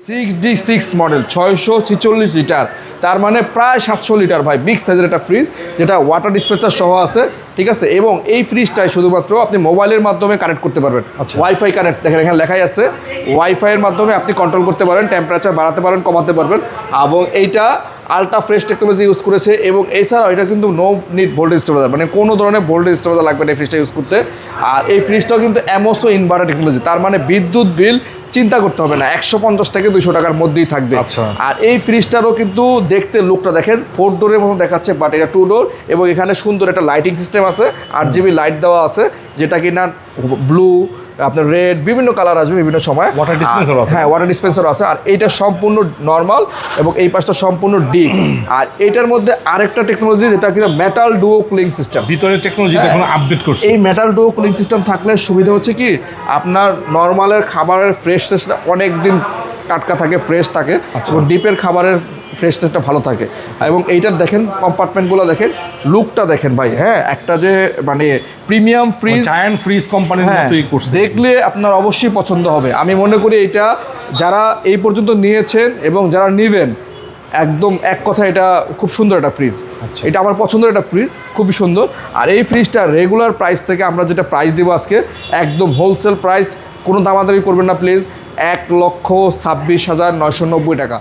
6D6 model 646 litre, তার মানে প্রায় 700 লিটার ভাই, বিগ সাইজের একটা ফ্রিজ, যেটা ওয়াটার ডিসপেন্সার সহ আছে, ঠিক আছে। এবং এই ফ্রিজটাই শুধুমাত্র আপনি মোবাইলের মাধ্যমে কানেক্ট করতে পারবেন। ওয়াইফাই কানেক্ট, দেখেন এখানে লেখাই আছে, ওয়াইফাইয়ের মাধ্যমে আপনি কন্ট্রোল করতে পারেন, টেম্পারেচার বাড়াতে পারেন, কমাতে পারবেন। এবং এইটা আলট্রা ফ্রেশ টেকনোলজি ইউজ করেছে। এবং এছাড়াও এটা কিন্তু নো নিড ভোল্টেজ স্টেবিলাইজার, মানে কোনো ধরনের ভোল্টেজ স্টেবিলাইজার লাগবে না এই ফ্রিজটা ইউজ করতে। আর এই ফ্রিজটাও কিন্তু অ্যামোসো ইনভার্টার টেকনোলজি, তার মানে বিদ্যুৎ বিল চিন্তা করতে হবে না, 150 থেকে 200 টাকার মধ্যেই থাকবে। আর এই ফ্রিজটারও কিন্তু দেখতে লুকটা দেখেন 4 ডোরের মতো দেখাচ্ছে, বাট এটা 2 ডোর। এবং এখানে সুন্দর একটা লাইটিং সিস্টেম আছে, 8GB লাইট দেওয়া আছে, যেটা কিনা ব্লু, আপনার রেড, বিভিন্ন কালার আসবে বিভিন্ন সময়। ওয়াটার ডিসপেন্সার আছে, হ্যাঁ ওয়াটার ডিসপেন্সার আছে। আর এইটা সম্পূর্ণ নর্মাল এবং এই পাশটা সম্পূর্ণ ডিপ। আর এইটার মধ্যে আরেকটা টেকনোলজি, যেটা কিনা মেটাল ডুও কুলিং সিস্টেম, ভিতরের টেকনোলজিটা এখন আপডেট করছে। এই মেটাল ডুও কুলিং সিস্টেম থাকলে সুবিধা হচ্ছে কি, আপনার নর্মালের খাবারের ফ্রেশনেসটা অনেক দিন টাটকা থাকে, ফ্রেশ থাকে, এবং ডিপের খাবারের ফ্রেশনেসটা ভালো থাকে। এবং এইটার দেখেন কম্পার্টমেন্টগুলো দেখেন, লুকটা দেখেন ভাই, হ্যাঁ একটা যে মানে প্রিমিয়াম ফ্রিজ, জায়ান্ট ফ্রিজ কোম্পানির মতোই করছে, দেখলে আপনার অবশ্যই পছন্দ হবে। আমি মনে করি এটা যারা এই পর্যন্ত নিয়েছেন এবং যারা নেবেন, একদম এক কথা এটা খুব সুন্দর একটা ফ্রিজ। এটা আমার পছন্দের একটা ফ্রিজ, খুবই সুন্দর। আর এই ফ্রিজটা রেগুলার প্রাইস থেকে আমরা যেটা প্রাইস দেবো আজকে, একদম হোলসেল প্রাইস, কোনো দামাদামি করবেন না প্লিজ, 1,26,990 টাকা।